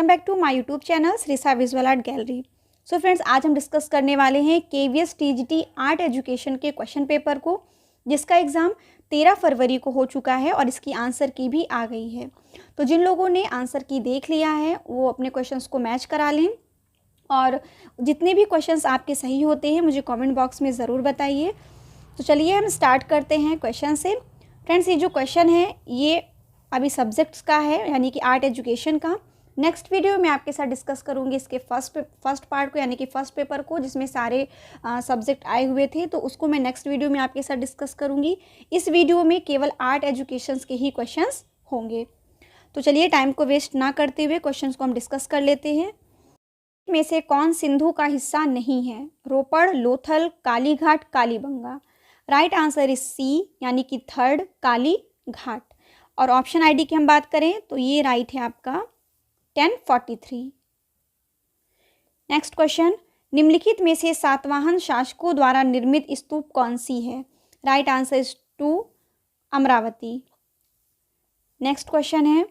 Back to my YouTube channel Shrisa visual art gallery. So friends, आज हम discuss करने वाले हैं KVS TGT आर्ट एजुकेशन के क्वेश्चन पेपर को, जिसका एग्ज़ाम 13 फरवरी को हो चुका है और इसकी आंसर की भी आ गई है। तो जिन लोगों ने आंसर की देख लिया है वो अपने क्वेश्चंस को मैच करा लें, और जितने भी क्वेश्चंस आपके सही होते हैं मुझे कमेंट बॉक्स में ज़रूर बताइए। तो चलिए हम स्टार्ट करते हैं क्वेश्चन से। फ्रेंड्स, ये जो क्वेश्चन है ये अभी सब्जेक्ट्स का है, यानी कि आर्ट एजुकेशन का। नेक्स्ट वीडियो में आपके साथ डिस्कस करूंगी इसके फर्स्ट पार्ट को, यानी कि फर्स्ट पेपर को, जिसमें सारे सब्जेक्ट आए हुए थे, तो उसको मैं नेक्स्ट वीडियो में आपके साथ डिस्कस करूंगी। इस वीडियो में केवल आर्ट एजुकेशंस के ही क्वेश्चंस होंगे। तो चलिए टाइम को वेस्ट ना करते हुए क्वेश्चंस को हम डिस्कस कर लेते हैं। में से कौन सिंधु का हिस्सा नहीं है? Ropar, Lothal, Kalighat, Kalibanga. Right answer is C, यानी कि थर्ड, कालीघाट। और ऑप्शन आईडी की हम बात करें तो ये राइट है आपका 1043। नेक्स्ट क्वेश्चन, निम्नलिखित में से सातवाहन शासकों द्वारा निर्मित स्तूप कौन सी है? Right answer is 2, Amravati. Next question है,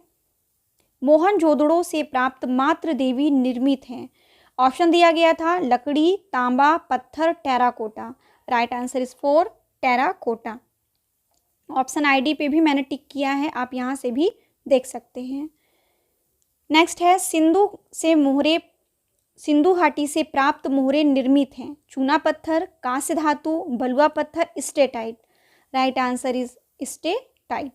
मोहनजोदड़ो से प्राप्त मातृ देवी निर्मित हैं। ऑप्शन दिया गया था लकड़ी, तांबा, पत्थर, terracotta. Right answer is 4, terracotta. Option ID पे भी मैंने टिक किया है, आप यहाँ से भी देख सकते हैं। नेक्स्ट है, सिंधु घाटी से प्राप्त मोहरे निर्मित हैं। चूना पत्थर, कांस्य धातु, बलुआ पत्थर, steatite. Right answer is steatite.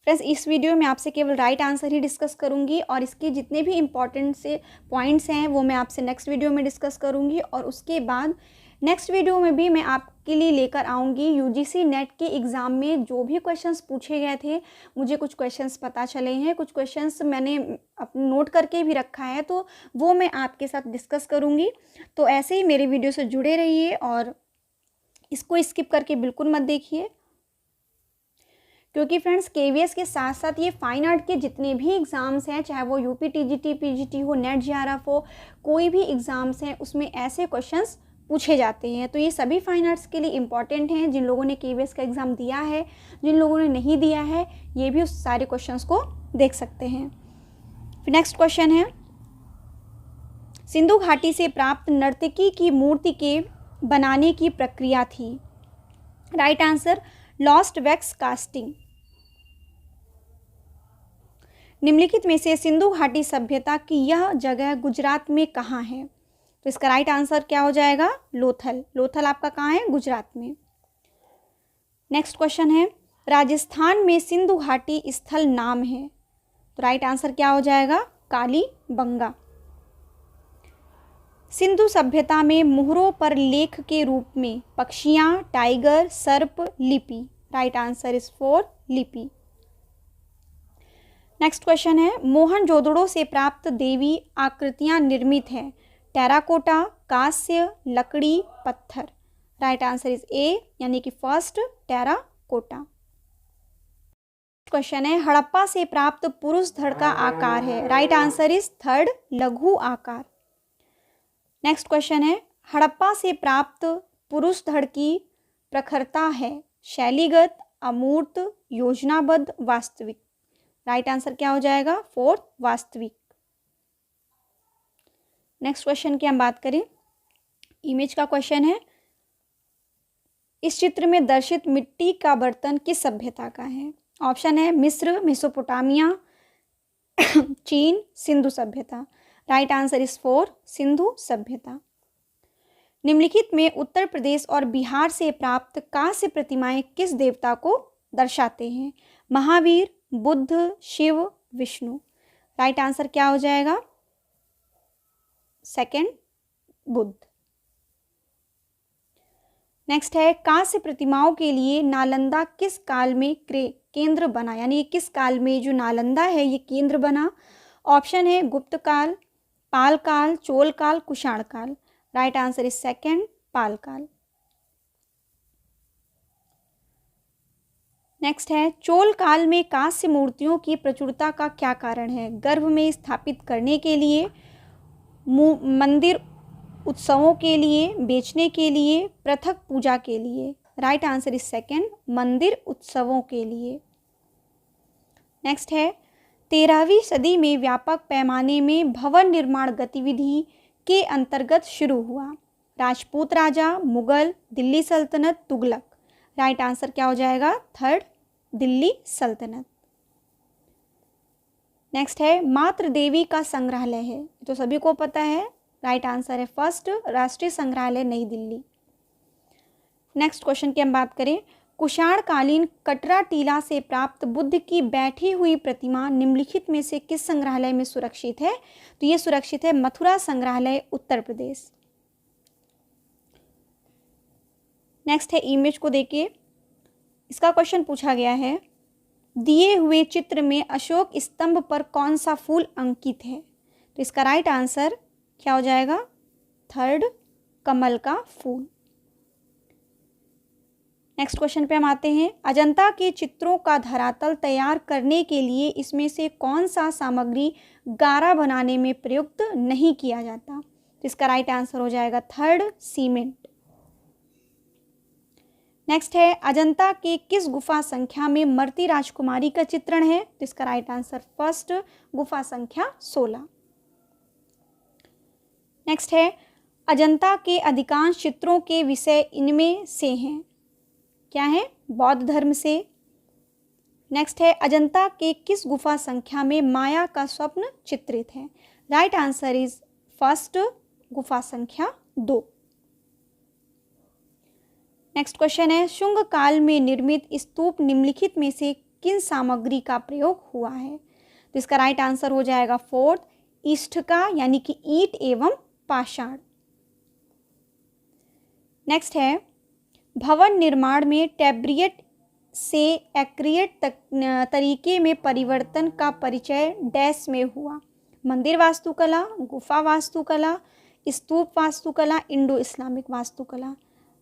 Friends, इस वीडियो में आपसे केवल राइट आंसर ही डिस्कस करूंगी, और इसके जितने भी इम्पॉर्टेंट से पॉइंट्स हैं वो मैं आपसे नेक्स्ट वीडियो में डिस्कस करूंगी। और उसके बाद नेक्स्ट वीडियो में भी मैं आपके लिए लेकर आऊंगी UGC नेट के एग्ज़ाम में जो भी क्वेश्चंस पूछे गए थे। मुझे कुछ क्वेश्चंस पता चले हैं, कुछ क्वेश्चंस मैंने अपने नोट करके भी रखा है, तो वो मैं आपके साथ डिस्कस करूँगी। तो ऐसे ही मेरे वीडियो से जुड़े रहिए और इसको स्किप करके बिल्कुल मत देखिए, क्योंकि फ्रेंड्स KVS के साथ साथ ये फाइन आर्ट के जितने भी एग्ज़ाम्स हैं, चाहे वो UP TGT PGT हो, नेट JRF हो, कोई भी एग्ज़ाम्स हैं उसमें ऐसे क्वेश्चंस पूछे जाते हैं। तो ये सभी फाइन आर्ट्स के लिए इम्पॉर्टेंट हैं। जिन लोगों ने KVS का एग्ज़ाम दिया है, जिन लोगों ने नहीं दिया है, ये भी उस सारे क्वेश्चंस को देख सकते हैं। फिर नेक्स्ट क्वेश्चन है, सिंधु घाटी से प्राप्त नर्तकी की मूर्ति के बनाने की प्रक्रिया थी। Right answer lost wax casting. निम्नलिखित में से सिंधु घाटी सभ्यता की यह जगह गुजरात में कहाँ है? तो इसका राइट आंसर क्या हो जाएगा? लोथल। लोथल आपका कहाँ है? गुजरात में। नेक्स्ट क्वेश्चन है, राजस्थान में सिंधु घाटी स्थल नाम है। तो राइट आंसर क्या हो जाएगा? कालीबंगा। सिंधु सभ्यता में मुहरों पर लेख के रूप में पक्षियां, टाइगर, सर्प, लिपि। राइट आंसर इज 4, लिपि। नेक्स्ट क्वेश्चन है, मोहनजोदड़ो से प्राप्त देवी आकृतियां निर्मित हैं। टेराकोटा, कांस्य, लकड़ी, पत्थर। राइट आंसर इज ए, यानी कि फर्स्ट, टेराकोटा। क्वेश्चन है, हड़प्पा से प्राप्त पुरुष धड़ का आकार है। राइट आंसर इज थर्ड, लघु आकार। नेक्स्ट क्वेश्चन है, हड़प्पा से प्राप्त पुरुष धड़ की प्रखरता है शैलीगत, अमूर्त, योजनाबद्ध, वास्तविक। राइट आंसर क्या हो जाएगा? 4, वास्तविक। नेक्स्ट क्वेश्चन की हम बात करें, इमेज का क्वेश्चन है, इस चित्र में दर्शित मिट्टी का बर्तन किस सभ्यता का है? ऑप्शन है मिस्र, मेसोपोटामिया, चीन, सिंधु सभ्यता। राइट आंसर इज 4, सिंधु सभ्यता। निम्नलिखित में उत्तर प्रदेश और बिहार से प्राप्त कांस्य प्रतिमाएं किस देवता को दर्शाते हैं? महावीर, बुद्ध, शिव, विष्णु। राइट आंसर क्या हो जाएगा? सेकंड, बुद्ध। नेक्स्ट है, कांस्य प्रतिमाओं के लिए नालंदा किस काल में केंद्र बना? यानी किस काल में जो नालंदा है ये केंद्र बना? ऑप्शन है गुप्त काल, पाल काल, चोल काल, कुषाण काल। राइट आंसर इज सेकंड, पाल काल। नेक्स्ट है, चोल काल में कांस्य मूर्तियों की प्रचुरता का क्या कारण है? गर्भ में स्थापित करने के लिए, मंदिर उत्सवों के लिए, बेचने के लिए, पृथक पूजा के लिए। राइट आंसर इज सेकंड, मंदिर उत्सवों के लिए। नेक्स्ट है, 13वीं सदी में व्यापक पैमाने में भवन निर्माण गतिविधि के अंतर्गत शुरू हुआ? राजपूत राजा, मुगल, दिल्ली सल्तनत, तुगलक। राइट आंसर क्या हो जाएगा? थर्ड, दिल्ली सल्तनत। नेक्स्ट है मातृ देवी का संग्रहालय है, तो सभी को पता है। राइट आंसर है फर्स्ट, राष्ट्रीय संग्रहालय नई दिल्ली। नेक्स्ट क्वेश्चन की हम बात करें, कुषाण कालीन कटरा टीला से प्राप्त बुद्ध की बैठी हुई प्रतिमा निम्नलिखित में से किस संग्रहालय में सुरक्षित है? तो ये सुरक्षित है मथुरा संग्रहालय, उत्तर प्रदेश। नेक्स्ट है इमेज को देखिए, इसका क्वेश्चन पूछा गया है, दिए हुए चित्र में अशोक स्तंभ पर कौन सा फूल अंकित है? तो इसका राइट आंसर क्या हो जाएगा? थर्ड, कमल का फूल। नेक्स्ट क्वेश्चन पे हम आते हैं, अजंता के चित्रों का धरातल तैयार करने के लिए इसमें से कौन सा सामग्री गारा बनाने में प्रयुक्त नहीं किया जाता? तो इसका राइट आंसर हो जाएगा थर्ड, सीमेंट। नेक्स्ट है, अजंता के किस गुफा संख्या में मरती राजकुमारी का चित्रण है? तो इसका राइट आंसर फर्स्ट, गुफा संख्या 16। नेक्स्ट है, अजंता के अधिकांश चित्रों के विषय इनमें से हैं, क्या है? बौद्ध धर्म से। नेक्स्ट है, अजंता के किस गुफा संख्या में माया का स्वप्न चित्रित है? राइट आंसर इज फर्स्ट, गुफा संख्या 2। नेक्स्ट क्वेश्चन है, शुंग काल में निर्मित स्तूप निम्नलिखित में से किन सामग्री का प्रयोग हुआ है? तो इसका राइट आंसर हो जाएगा फोर्थ, ईस्ट का, यानी कि ईंट एवं पाषाण। नेक्स्ट है, भवन निर्माण में टैब्रिएट से एक्रिएट तरीके में परिवर्तन का परिचय डैश में हुआ? मंदिर वास्तुकला, गुफा वास्तुकला, स्तूप वास्तुकला, इंडो इस्लामिक वास्तुकला।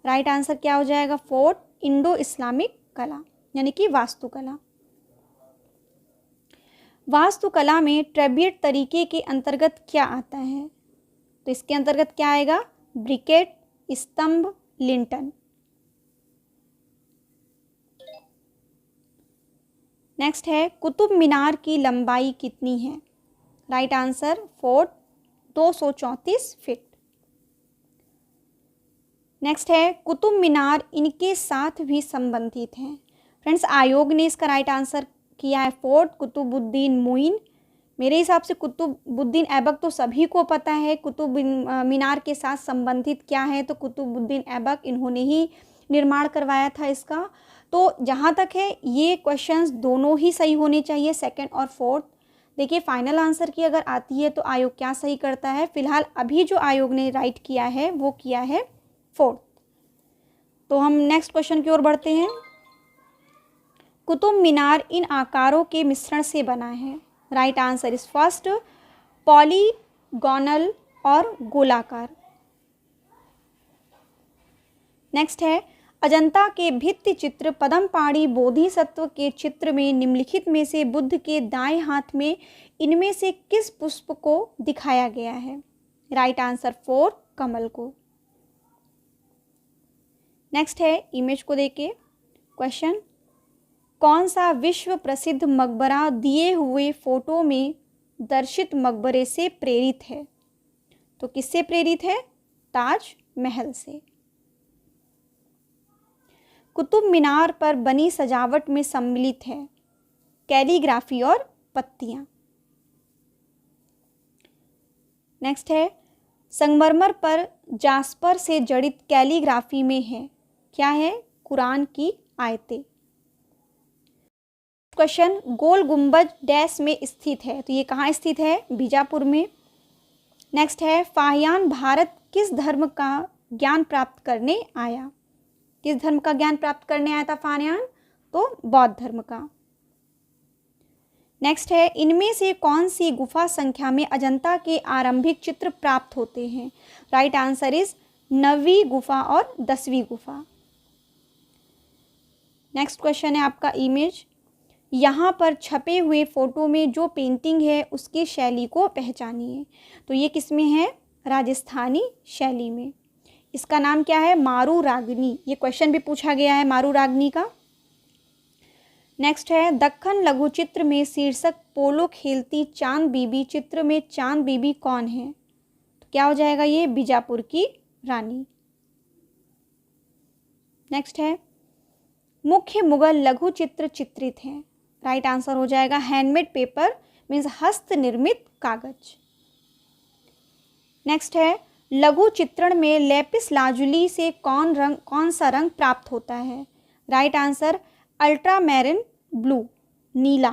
राइट आंसर क्या हो जाएगा? फोर्थ, इंडो इस्लामिक कला, यानी कि वास्तुकला। वास्तुकला में ट्रेबिएट तरीके के अंतर्गत क्या आता है? तो इसके अंतर्गत क्या आएगा? ब्रिकेट, स्तंभ, लिंटन। नेक्स्ट है, कुतुब मीनार की लंबाई कितनी है? Right answer fourth, 234 feet. Next है, कुतुब मीनार इनके साथ भी संबंधित हैं। फ्रेंड्स, आयोग ने इसका राइट आंसर किया है फोर्थ, कुतुबुद्दीन मोइन। मेरे हिसाब से कुतुबुद्दीन ऐबक तो सभी को पता है, कुतुब मीनार के साथ संबंधित क्या है, तो कुतुबुद्दीन ऐबक इन्होंने ही निर्माण करवाया था इसका। तो जहाँ तक है ये क्वेश्चंस दोनों ही सही होने चाहिए, सेकंड और फोर्थ। देखिए फाइनल आंसर की अगर आती है तो आयोग क्या सही करता है? फिलहाल अभी जो आयोग ने राइट किया है वो किया है फोर्थ। तो हम नेक्स्ट क्वेश्चन की ओर बढ़ते हैं। कुतुब मीनार इन आकारों के मिश्रण से बना है। Right answer is first, polygonal और गोलाकार। नेक्स्ट है, अजंता के भित्ति चित्र पद्मपाणि बोधिसत्व के चित्र में निम्नलिखित में से बुद्ध के दाएं हाथ में इनमें से किस पुष्प को दिखाया गया है? राइट आंसर फोर, कमल को। नेक्स्ट है, इमेज को देखिए क्वेश्चन, कौन सा विश्व प्रसिद्ध मकबरा दिए हुए फोटो में दर्शित मकबरे से प्रेरित है? तो किससे प्रेरित है? ताज महल से। कुतुब मीनार पर बनी सजावट में सम्मिलित है कैलीग्राफी और पत्तियां। नेक्स्ट है, संगमरमर पर जास्पर से जड़ित कैलीग्राफी में है, क्या है? कुरान की आयतें। क्वेश्चन, गोल गुंबज डैश में स्थित है, तो ये कहाँ स्थित है? बीजापुर में। नेक्स्ट है, फाहियान भारत किस धर्म का ज्ञान प्राप्त करने आया? किस धर्म का ज्ञान प्राप्त करने आया था फाहियान? तो बौद्ध धर्म का। नेक्स्ट है, इनमें से कौन सी गुफा संख्या में अजंता के आरंभिक चित्र प्राप्त होते हैं? राइट आंसर इज 9वीं गुफा और 10वीं गुफा। नेक्स्ट क्वेश्चन है आपका इमेज, यहाँ पर छपे हुए फोटो में जो पेंटिंग है उसकी शैली को पहचानिए। तो ये किस में है? राजस्थानी शैली में। इसका नाम क्या है? मारू रागनी। ये क्वेश्चन भी पूछा गया है मारू रागनी का। नेक्स्ट है दक्खन लघु चित्र में शीर्षक पोलो खेलती चांद बीबी चित्र में चांद बीबी कौन है? तो क्या हो जाएगा ये? बीजापुर की रानी। नेक्स्ट है मुख्य मुगल लघु चित्र चित्रित हैं। राइट आंसर हो जाएगा हैंडमेड पेपर मीन्स हस्त निर्मित कागज। नेक्स्ट है लघु चित्रण में लेपिस लाजुली से कौन सा रंग प्राप्त होता है? राइट आंसर अल्ट्रामैरिन ब्लू, नीला।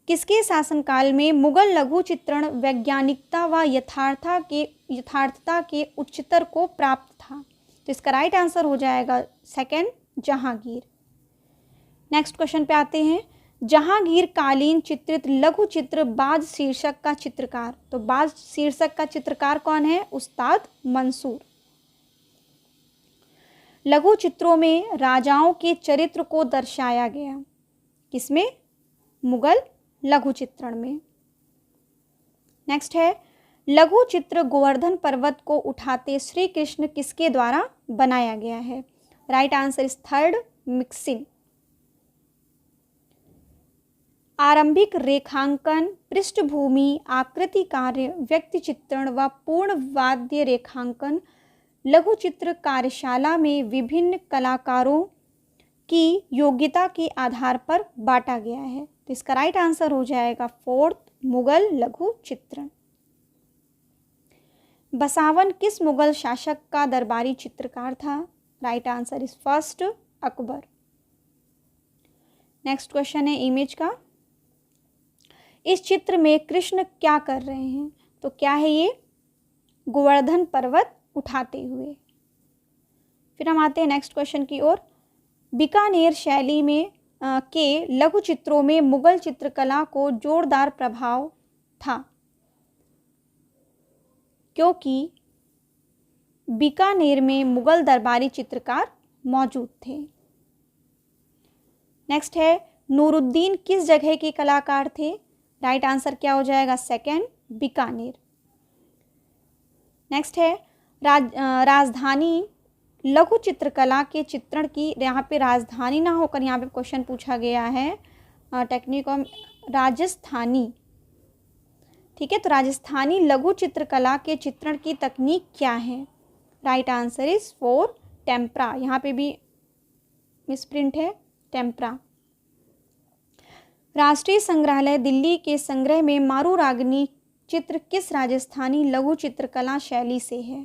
किसके शासनकाल में मुगल लघु चित्रण वैज्ञानिकता व यथार्थता के उच्चतर को प्राप्त था? तो इसका राइट आंसर हो जाएगा सेकंड, जहांगीर। नेक्स्ट क्वेश्चन पे आते हैं। जहांगीर कालीन चित्रित लघु चित्र बाज शीर्षक का चित्रकार। तो बाज शीर्षक का चित्रकार कौन है? उस्ताद मंसूर। लघु चित्रों में राजाओं के चरित्र को दर्शाया गया। किसमें? मुगल लघु चित्रण में। नेक्स्ट है लघु चित्र गोवर्धन पर्वत को उठाते श्री कृष्ण किसके द्वारा बनाया गया है? Right answer is third, mixing. आरंभिक रेखांकन, पृष्ठभूमि, आकृति कार्य, व्यक्ति चित्रण व पूर्ण वाद्य रेखांकन लघु चित्र कार्यशाला में विभिन्न कलाकारों की योग्यता के आधार पर बांटा गया है। तो इसका राइट आंसर हो जाएगा फोर्थ, मुगल लघु चित्रण। बसावन किस मुगल शासक का दरबारी चित्रकार था? Right answer is first, Akbar. Next question है इमेज का। इस चित्र में कृष्ण क्या कर रहे हैं? तो क्या है ये? गोवर्धन पर्वत उठाते हुए। फिर हम आते हैं नेक्स्ट क्वेश्चन की ओर। बीकानेर शैली में के लघु चित्रों में मुगल चित्रकला को जोरदार प्रभाव था क्योंकि बीकानेर में मुगल दरबारी चित्रकार मौजूद थे। नेक्स्ट है नूरुद्दीन किस जगह के कलाकार थे? राइट आंसर क्या हो जाएगा? सेकंड, बीकानेर। नेक्स्ट है राजधानी लघु चित्रकला के चित्रण की, यहाँ पे राजधानी ना होकर यहाँ पे क्वेश्चन पूछा गया है टेक्निक ऑफ राजस्थानी। ठीक है, तो राजस्थानी लघु चित्रकला के चित्रण की तकनीक क्या है? Right answer is four, tempera. यहाँ पे भी मिसप्रिंट है, टेम्परा। राष्ट्रीय संग्रहालय दिल्ली के संग्रह में मारू रागनी चित्र किस राजस्थानी लघु चित्रकला शैली से है?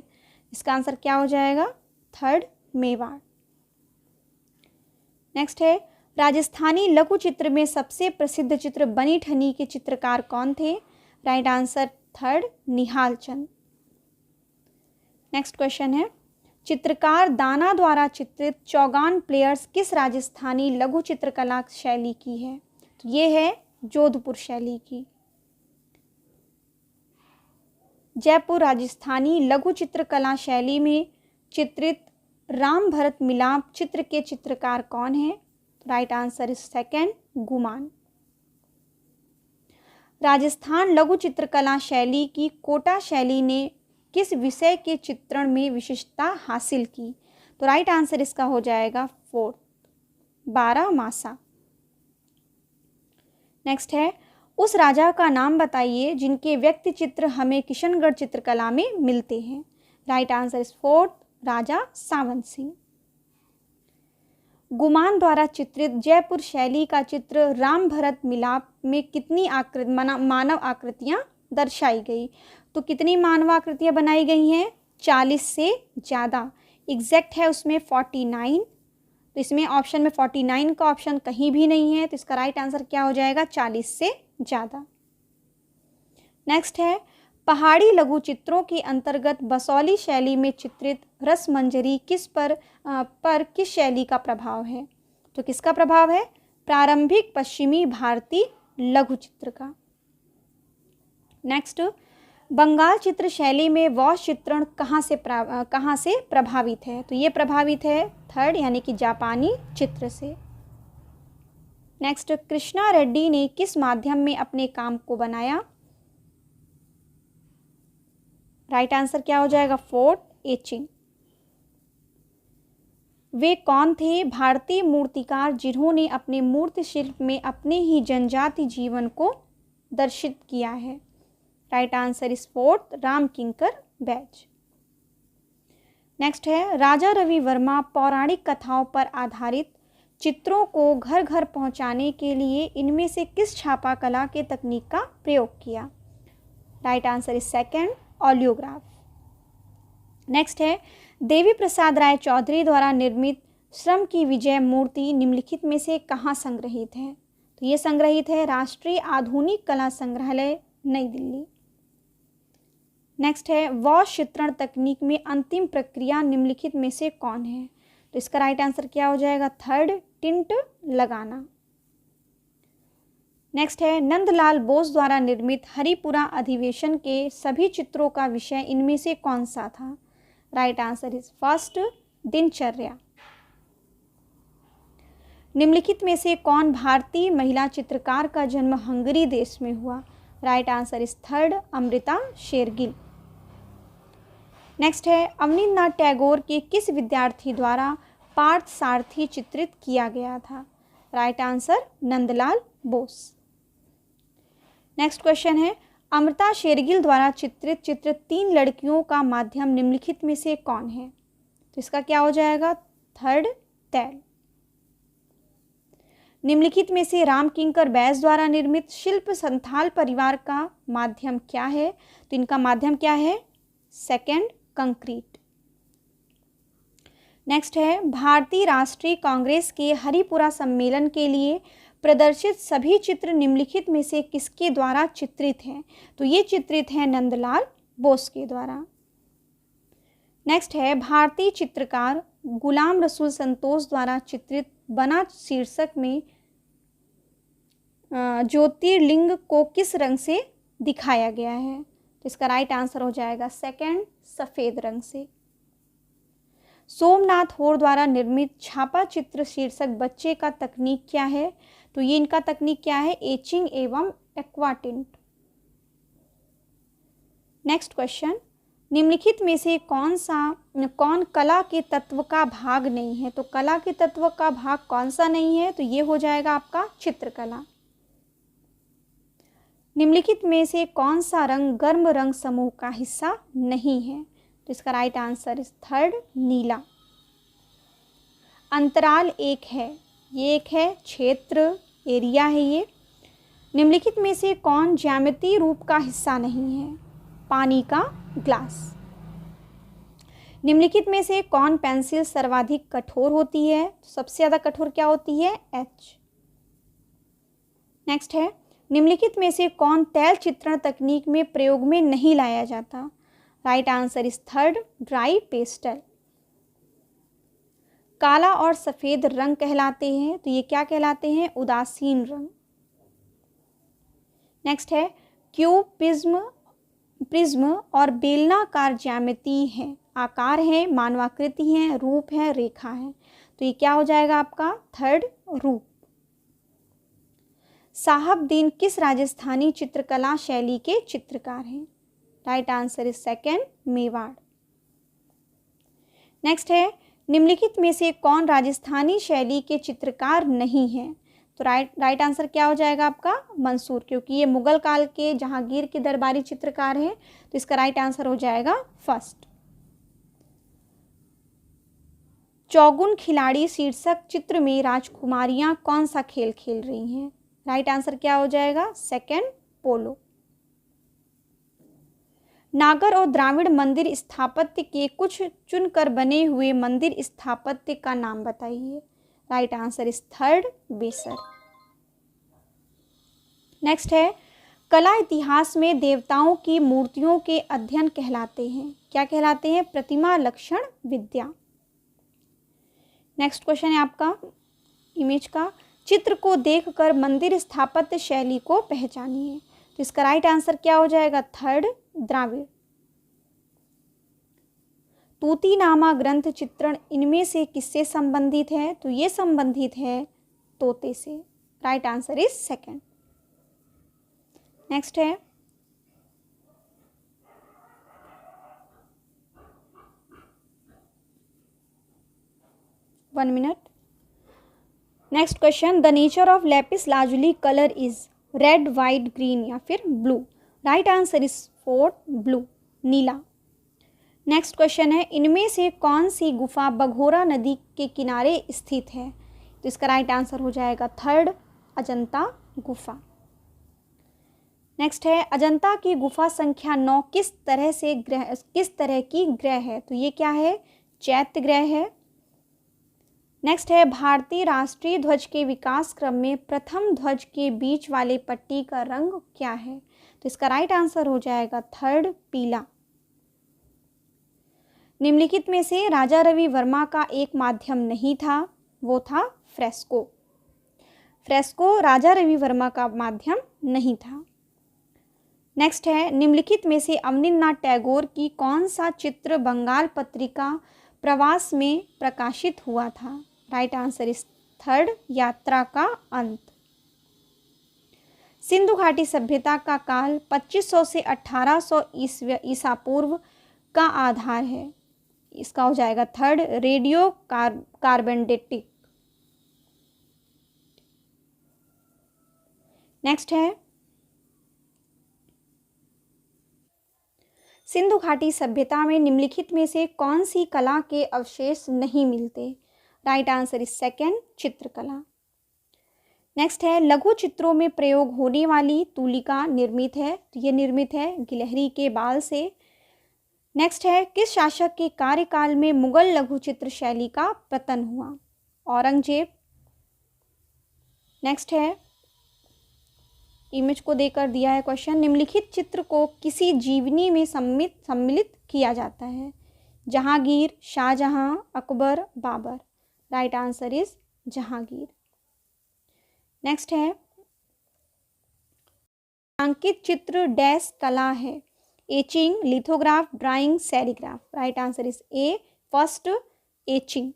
इसका आंसर क्या हो जाएगा? थर्ड, मेवाड़। नेक्स्ट है राजस्थानी लघु चित्र में सबसे प्रसिद्ध चित्र बनी ठनी के चित्रकार कौन थे? Right answer third, Nihal Chand. Next question है चित्रकार दाना द्वारा चित्रित चौगान प्लेयर्स किस राजस्थानी लघु चित्रकला शैली की है? तो ये है जोधपुर शैली की। जयपुर राजस्थानी लघु चित्रकला शैली में चित्रित राम भरत मिलाप चित्र के चित्रकार कौन है? राइट आंसर इज सेकंड, गुमान। राजस्थान लघु चित्रकला शैली की कोटा शैली ने किस विषय के चित्रण में विशिष्टता हासिल की? तो राइट आंसर इसका हो जाएगा फोर्थ, 12 मासा। नेक्स्ट है उस राजा का नाम बताइए जिनके व्यक्ति चित्र हमें किशनगढ़ चित्रकला में मिलते हैं। राइट आंसर इज फोर्थ, राजा सावंत सिंह। गुमान द्वारा चित्रित जयपुर शैली का चित्र राम भरत मिलाप में कितनी मानव आकृतियां दर्शाई गई? तो कितनी मानव आकृतियां बनाई गई हैं? 40 से ज़्यादा। एग्जैक्ट है उसमें 49। तो इसमें ऑप्शन में 49 का ऑप्शन कहीं भी नहीं है, तो इसका राइट आंसर क्या हो जाएगा? 40 से ज़्यादा। नेक्स्ट है पहाड़ी लघु चित्रों के अंतर्गत बसौली शैली में चित्रित रसमंजरी किस पर किस शैली का प्रभाव है? तो किसका प्रभाव है? प्रारंभिक पश्चिमी भारतीय लघु चित्र का। नेक्स्ट बंगाल चित्र शैली में वॉश चित्रण कहाँ से प्रभावित है? तो ये प्रभावित है थर्ड यानी कि जापानी चित्र से। नेक्स्ट कृष्णा रेड्डी ने किस माध्यम में अपने काम को बनाया? राइट आंसर क्या हो जाएगा? Fourth, etching. वे कौन थे भारतीय मूर्तिकार जिन्होंने अपने मूर्ति शिल्प में अपने ही जनजाति जीवन को दर्शित किया है? Right answer is fourth, Ram Kinkar Baij. Next है, राजा रवि वर्मा पौराणिक कथाओं पर आधारित चित्रों को घर घर पहुंचाने के लिए इनमें से किस छापा कला के तकनीक का प्रयोग किया? Right answer is second, oleograph. Next है, देवी प्रसाद राय चौधरी द्वारा निर्मित श्रम की विजय मूर्ति निम्नलिखित में से कहाँ संग्रहित है? तो ये संग्रहित है राष्ट्रीय आधुनिक कला संग्रहालय, नई दिल्ली। नेक्स्ट है, वॉश चित्रण तकनीक में अंतिम प्रक्रिया निम्नलिखित में से कौन है? तो इसका राइट आंसर क्या हो जाएगा? थर्ड, टिंट लगाना। नेक्स्ट है, नंदलाल बोस द्वारा निर्मित हरिपुरा अधिवेशन के सभी चित्रों का विषय इनमें से कौन सा था? राइट आंसर इज फर्स्ट, दिनचर्या। निम्नलिखित में से कौन भारतीय महिला चित्रकार का जन्म हंगरी देश में हुआ? Right answer is third, Amrita Shergil. Next है, अवनींद्रनाथ टैगोर के किस विद्यार्थी द्वारा पार्थ सारथी चित्रित किया गया था? Right answer, Nandlal Bose. Next question है, अमृता शेरगिल द्वारा चित्रित चित्र 3 लड़कियों का माध्यम निम्नलिखित में से कौन है? तो इसका क्या हो जाएगा? थर्ड, तैल। निम्नलिखित में से राम किंकर बैज द्वारा निर्मित शिल्प संथाल परिवार का माध्यम क्या है? तो इनका माध्यम क्या है? Second, concrete. नेक्स्ट है, भारतीय राष्ट्रीय कांग्रेस के हरिपुरा सम्मेलन के लिए प्रदर्शित सभी चित्र निम्नलिखित में से किसके द्वारा चित्रित हैं? तो ये चित्रित हैं नंदलाल बोस के द्वारा। नेक्स्ट है, भारतीय चित्रकार गुलाम रसूल संतोष द्वारा चित्रित बना शीर्षक में ज्योतिर्लिंग को किस रंग से दिखाया गया है? तो इसका राइट आंसर हो जाएगा सेकंड, सफेद रंग से। सोमनाथ होर द्वारा निर्मित छापा चित्र शीर्षक बच्चे का तकनीक क्या है? तो ये इनका तकनीक क्या है? एचिंग एवं एक्वाटिंट। नेक्स्ट क्वेश्चन, निम्नलिखित में से कौन कला के तत्व का भाग नहीं है? तो कला के तत्व का भाग कौन सा नहीं है? तो ये हो जाएगा आपका चित्रकला। निम्नलिखित में से कौन सा रंग गर्म रंग समूह का हिस्सा नहीं है? तो इसका राइट आंसर इज थर्ड, नीला। अंतराल एक है, ये एक है क्षेत्र, एरिया है ये। निम्नलिखित में से कौन ज्यामितीय रूप का हिस्सा नहीं है? पानी का ग्लास। निम्नलिखित में से कौन पेंसिल सर्वाधिक कठोर होती है? सबसे ज्यादा कठोर क्या होती है? एच। नेक्स्ट है, निम्नलिखित में से कौन तैल चित्रण तकनीक में प्रयोग में नहीं लाया जाता? Right answer is third, dry pastel. काला और सफेद रंग कहलाते हैं, तो ये क्या कहलाते हैं? उदासीन रंग। नेक्स्ट है, क्यूब, प्रिज्म और बेलनाकार ज्यामिति है, आकार है, मानवाकृति है, रूप है, रेखा है। तो ये क्या हो जाएगा आपका? थर्ड, रूप। साहबदीन किस राजस्थानी चित्रकला शैली के चित्रकार हैं? Right answer is second, Mewar. Next है, निम्नलिखित में से कौन राजस्थानी शैली के चित्रकार नहीं है? तो राइट आंसर क्या हो जाएगा आपका? मंसूर, क्योंकि ये मुगल काल के जहांगीर के दरबारी चित्रकार हैं। तो इसका राइट आंसर हो जाएगा फर्स्ट। चौगुन खिलाड़ी शीर्षक चित्र में राजकुमारियां कौन सा खेल खेल रही हैं? राइट आंसर क्या हो जाएगा? सेकंड, पोलो। नागर और द्राविड़ मंदिर स्थापत्य के कुछ चुनकर बने हुए मंदिर स्थापत्य का नाम बताइए। राइट आंसर इज थर्ड, बेसर। नेक्स्ट है, कला इतिहास में देवताओं की मूर्तियों के अध्ययन कहलाते हैं, क्या कहलाते हैं? प्रतिमा लक्षण विद्या। नेक्स्ट क्वेश्चन है आपका इमेज का, चित्र को देखकर मंदिर स्थापत्य शैली को पहचानिए। तो इसका राइट आंसर क्या हो जाएगा? थर्ड, द्राविड़। तूतीनामा ग्रंथ चित्रण इनमें से किससे संबंधित है? तो ये संबंधित है तोते से। Right answer is second. Next है, 1 minute. Next question, the nature of Lapis lazuli colour is red, white, green या फिर blue. Right answer is 4 blue, Neela. Next question है, इनमें से कौन सी गुफा बघोरा नदी के किनारे स्थित है। तो इसका राइट आंसर हो जाएगा 3rd अजंता गुफा। नेक्स्ट है, अजंता की गुफा संख्या 9 किस तरह की ग्रह है। तो ये क्या है, चैत्य ग्रह है। नेक्स्ट है, भारतीय राष्ट्रीय ध्वज के विकास क्रम में प्रथम ध्वज के बीच वाले पट्टी का रंग क्या है। तो इसका राइट आंसर हो जाएगा 3rd पीला। निम्नलिखित में से राजा रवि वर्मा का एक माध्यम नहीं था, वो था फ्रेस्को। फ्रेस्को राजा रवि वर्मा का माध्यम नहीं था। नेक्स्ट है, निम्नलिखित में से अवनींद्रनाथ टैगोर की कौन सा चित्र बंगाल पत्रिका प्रवास में प्रकाशित हुआ था। राइट आंसर इज 3rd यात्रा का अंत। सिंधु घाटी सभ्यता का काल 2500 से 1800 ईसा पूर्व का आधार है। इसका हो जाएगा 3rd रेडियो कार्बेंडेटिक। नेक्स्ट है, सिंधु घाटी सभ्यता में निम्नलिखित में से कौन सी कला के अवशेष नहीं मिलते। राइट आंसर इज 2nd चित्रकला। नेक्स्ट है, लघु चित्रों में प्रयोग होने वाली तूलिका निर्मित है। तो ये निर्मित है गिलहरी के बाल से। नेक्स्ट है, किस शासक के कार्यकाल में मुगल लघु चित्र शैली का पतन हुआ। औरंगजेब। नेक्स्ट है, इमेज को देकर दिया है क्वेश्चन, निम्नलिखित चित्र को किसी जीवनी में सम्मिलित किया जाता है। Jahangir, Shahjahan, Akbar, Babur. Right answer is Jahangir. Next है, अंकित चित्र डैश कला है। Etching, lithograph, drawing, serigraph. Right answer is A, first etching.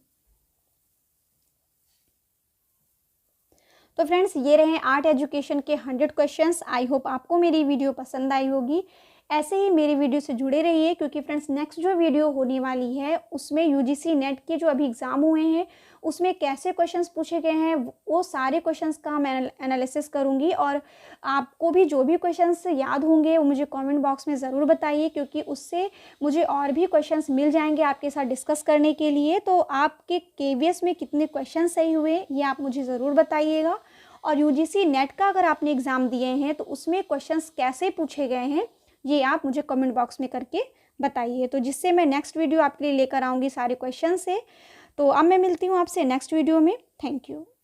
तो फ्रेंड्स, ये रहे आर्ट एजुकेशन के 100 क्वेश्चंस। आई होप आपको मेरी वीडियो पसंद आई होगी। ऐसे ही मेरी वीडियो से जुड़े रहिए, क्योंकि फ्रेंड्स नेक्स्ट जो वीडियो होने वाली है उसमें यूजीसी नेट के जो अभी एग्ज़ाम हुए हैं उसमें कैसे क्वेश्चंस पूछे गए हैं वो सारे क्वेश्चंस का मैं एनालिसिस करूंगी। और आपको भी जो भी क्वेश्चंस याद होंगे वो मुझे कमेंट बॉक्स में ज़रूर बताइए, क्योंकि उससे मुझे और भी क्वेश्चंस मिल जाएंगे आपके साथ डिस्कस करने के लिए। तो आपके केवीएस में कितने क्वेश्चन सही हुए ये आप मुझे ज़रूर बताइएगा। और यूजीसी नेट का अगर आपने एग्ज़ाम दिए हैं तो उसमें क्वेश्चंस कैसे पूछे गए हैं ये आप मुझे कमेंट बॉक्स में करके बताइए, तो जिससे मैं नेक्स्ट वीडियो आपके लिए लेकर आऊँगी सारे क्वेश्चन से। तो अब मैं मिलती हूँ आपसे नेक्स्ट वीडियो में। Thank you.